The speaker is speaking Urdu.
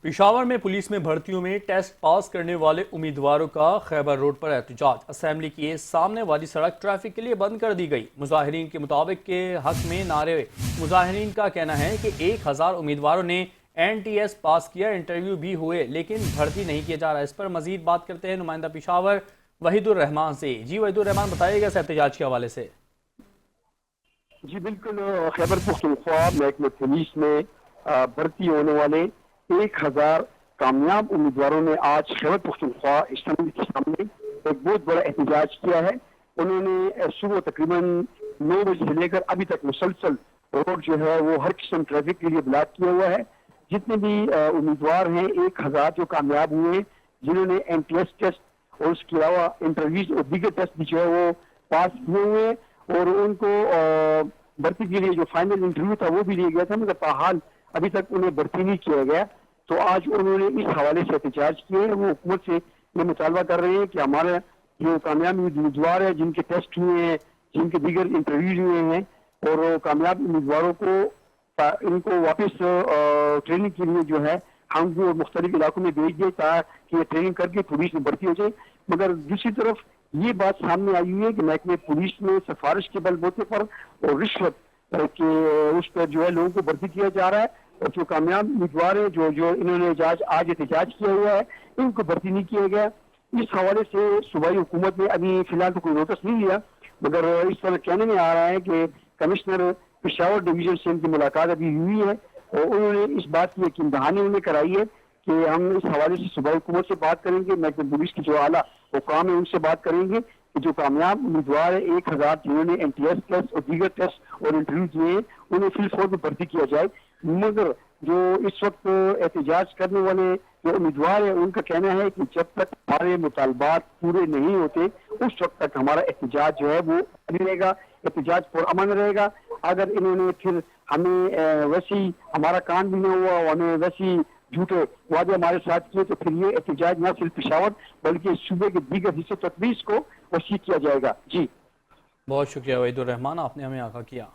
پشاور میں پولیس میں بھرتیوں میں ٹیسٹ پاس کرنے والے امیدواروں کا خیبر روڈ پر احتجاج۔ اسمبلی کی سامنے والی سڑک ٹریفک کے لیے بند کر دی گئی۔ مظاہرین کے مطابق کے حق میں نعرے۔ مظاہرین کا کہنا ہے کہ 1000 امیدواروں نے NTS پاس کیا، انٹرویو بھی ہوئے، لیکن بھرتی نہیں کیا جا رہا۔ اس پر مزید بات کرتے ہیں نمائندہ پشاور وحید الرحمان سے۔ جی وحید الرحمان، بتائیے گا اس احتجاج کے حوالے سے۔ جی بالکل، خیبر پختونخوا محکمہ پولیس میں بھرتی ہونے والے 1000 کامیاب امیدواروں نے آج خیبر پختونخوا اسمبلی کے سامنے ایک بہت بڑا احتجاج کیا ہے۔ انہوں نے صبح تقریباً 9 بجے سے لے کر ابھی تک مسلسل روڈ جو ہے وہ ہر قسم ٹریفک کے لیے بلاک کیا ہوا ہے۔ جتنے بھی امیدوار ہیں 1000 جو کامیاب ہوئے ہیں، جنہوں نے NTS ٹیسٹ اور اس کے علاوہ انٹرویوز اور دیگر ٹیسٹ بھی جو ہے وہ پاس کیے ہوئے ہیں، اور ان کو بھرتی کے لیے جو فائنل انٹرویو تھا وہ بھی لیا گیا تھا، مگر تاحال ابھی تک انہیں بھرتی نہیں کیا گیا۔ تو آج انہوں نے اس حوالے سے احتجاج کیے ہیں۔ وہ حکومت سے یہ مطالبہ کر رہے ہیں کہ ہمارے جو کامیاب امیدوار ہیں، جن کے ٹیسٹ ہوئے ہیں، جن کے دیگر انٹرویوز ہوئے ہیں، اور کامیاب امیدواروں کو ان کو واپس ٹریننگ کے لیے جو ہے ہم کو مختلف علاقوں میں بھیج دیں تاکہ یہ ٹریننگ کر کے پولیس میں بھرتی ہو جائے۔ مگر دوسری طرف یہ بات سامنے آئی ہوئی ہے کہ محکمہ پولیس میں سفارش کے بل بوتے پر اور رشوت کہ اس پر جو ہے لوگوں کو بھرتی کیا جا رہا ہے، اور جو کامیاب امیدوار ہیں جو انہوں نے آج احتجاج کیا ہوا ہے، ان کو بھرتی نہیں کیا گیا۔ اس حوالے سے صوبائی حکومت نے ابھی فی الحال تو کوئی نوٹس نہیں لیا، مگر اس طرح کہنے میں آ رہا ہے کہ کمشنر پشاور ڈویژن سے ان کی ملاقات ابھی ہوئی ہے، اور انہوں نے اس بات کی یقین دہانی انہیں کرائی ہے کہ ہم اس حوالے سے صوبائی حکومت سے بات کریں گے، محکمہ پولیس کی جو اعلیٰ حکام ہیں ان سے بات کریں گے کہ جو کامیاب امیدوار ہیں 1000 جنہوں نے NTS ٹیسٹ اور دیگر ٹیسٹ اور انٹرویو دیے ہیں، انہیں فی الفور میں بھرتی کیا جائے۔ مگر جو اس وقت احتجاج کرنے والے جو امیدوار ہیں ان کا کہنا ہے کہ جب تک ہمارے مطالبات پورے نہیں ہوتے اس وقت تک ہمارا احتجاج جو ہے وہ رہے گا، احتجاج پرامن رہے گا۔ اگر انہوں نے پھر ہمیں ویسی ہمارا کام بھی نہ ہوا اور ہمیں ویسی جھوٹے وعدے ہمارے ساتھ کیے، تو پھر یہ احتجاج نہ صرف پشاور بلکہ صوبے کے دیگر حصے تک بھی اس کو وسیع کیا جائے گا۔ جی بہت شکریہ وحید الرحمان، آپ نے ہمیں آگاہ کیا۔